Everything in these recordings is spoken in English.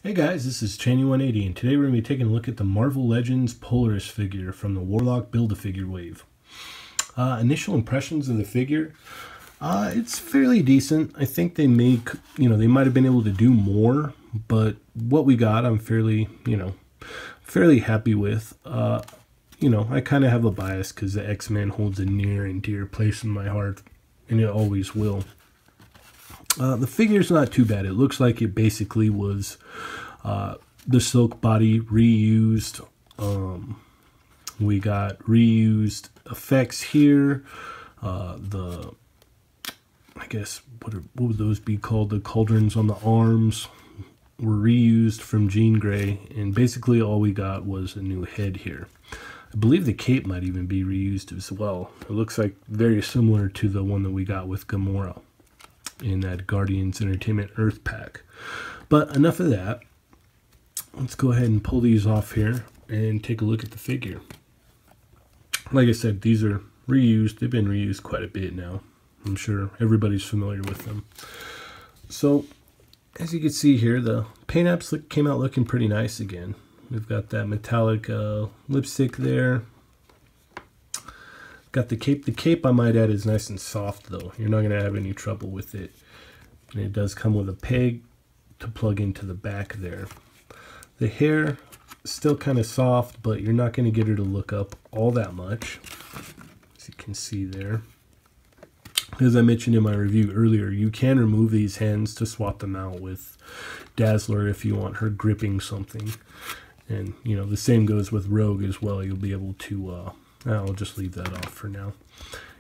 Hey guys, this is Cheney180, and today we're going to be taking a look at the Marvel Legends Polaris figure from the Warlock Build-A-Figure wave. Initial impressions of the figure, it's fairly decent. I think they might have been able to do more, but what we got I'm fairly happy with. I kind of have a bias because the X-Men holds a near and dear place in my heart, and it always will. The figure's not too bad. It looks like it basically was the silk body reused. We got reused effects here. I guess, what would those be called? The cauldrons on the arms were reused from Jean Grey, and basically all we got was a new head here. I believe the cape might even be reused as well. It looks like very similar to the one that we got with Gamora in that Guardians Entertainment Earth pack. But enough of that. Let's go ahead and pull these off here and take a look at the figure. Like I said, these are reused. They've been reused quite a bit now. I'm sure everybody's familiar with them. So, as you can see here, the paint apps came out looking pretty nice again. We've got that metallic lipstick there. Got the cape. The cape, I might add, is nice and soft though. You're not going to have any trouble with it. And it does come with a peg to plug into the back there. The hair is still kind of soft, but you're not going to get her to look up all that much, as you can see there. As I mentioned in my review earlier, you can remove these hands to swap them out with Dazzler if you want her gripping something. And, the same goes with Rogue as well. You'll be able to... I'll just leave that off for now.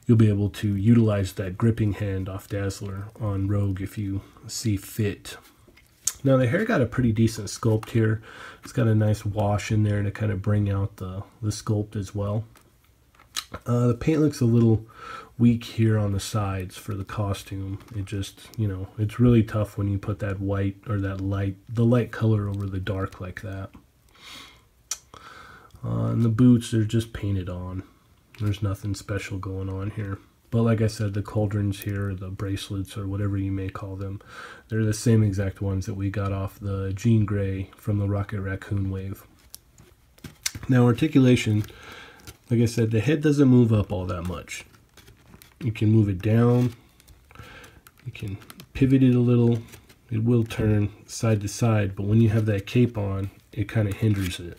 You'll be able to utilize that gripping hand off Dazzler on Rogue if you see fit. Now the hair got a pretty decent sculpt here. It's got a nice wash in there to kind of bring out the sculpt as well. The paint looks a little weak here on the sides for the costume. It just, it's really tough when you put that white or the light color over the dark like that. And the boots are just painted on. There's nothing special going on here. But like I said, the cauldrons here, the bracelets, or whatever you may call them, they're the same exact ones that we got off the Jean Grey from the Rocket Raccoon wave. Now articulation, like I said, the head doesn't move up all that much. You can move it down. You can pivot it a little. It will turn side to side, but when you have that cape on, it kind of hinders it.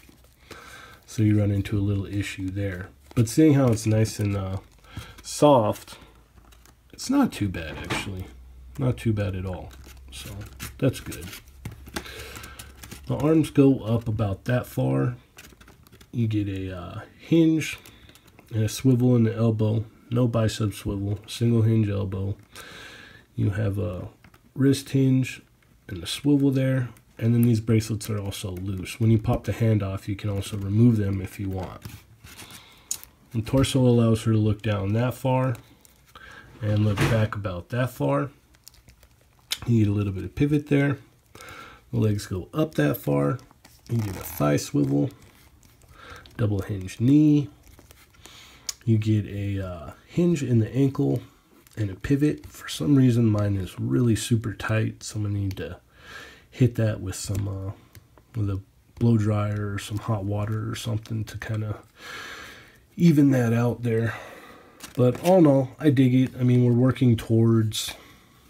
So you run into a little issue there. But seeing how it's nice and soft, it's not too bad actually. Not too bad at all. So that's good. The arms go up about that far. You get a hinge and a swivel in the elbow. No bicep swivel. Single hinge elbow. You have a wrist hinge and a swivel there. And then these bracelets are also loose. When you pop the hand off, you can also remove them if you want. The torso allows her to look down that far and look back about that far. You get a little bit of pivot there. The legs go up that far. You get a thigh swivel, double hinge knee. You get a hinge in the ankle and a pivot. For some reason, mine is really super tight, so I'm gonna need to hit that with some with a blow dryer or some hot water or something to kind of even that out there. But all in all, I dig it. I mean, we're working towards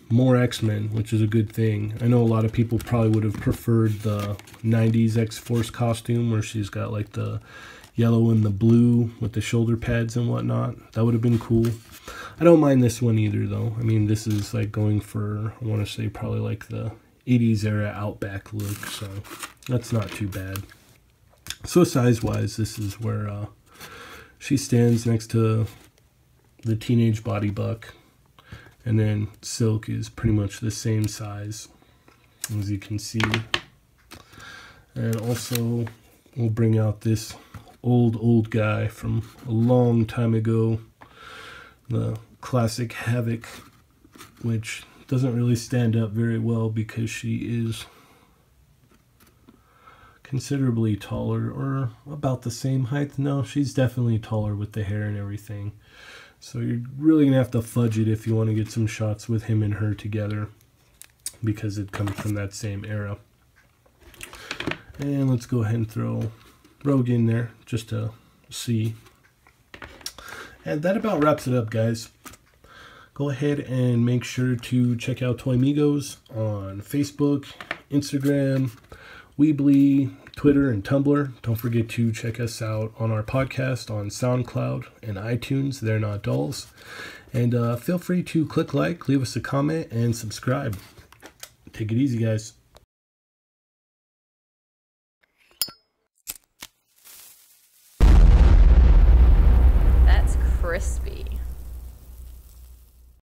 more X-Men, which is a good thing. I know a lot of people probably would have preferred the 90s X-Force costume where she's got like the yellow and the blue with the shoulder pads and whatnot. That would have been cool. I don't mind this one either though. I mean, this is like going for, I want to say probably like the 80s era Outback look, so that's not too bad. So size wise, this is where she stands next to the teenage body buck, and then Silk is pretty much the same size, as you can see. And also we'll bring out this old guy from a long time ago, the classic Havoc, which doesn't really stand up very well because she is considerably taller, or about the same height. No, she's definitely taller with the hair and everything. So you're really going to have to fudge it if you want to get some shots with him and her together, because it comes from that same era. And let's go ahead and throw Rogue in there just to see. And that about wraps it up, guys. Go ahead and make sure to check out Toy Migos on Facebook, Instagram, Weebly, Twitter, and Tumblr. Don't forget to check us out on our podcast on SoundCloud and iTunes. They're Not Dolls. And feel free to click like, leave us a comment, and subscribe. Take it easy, guys. That's crispy.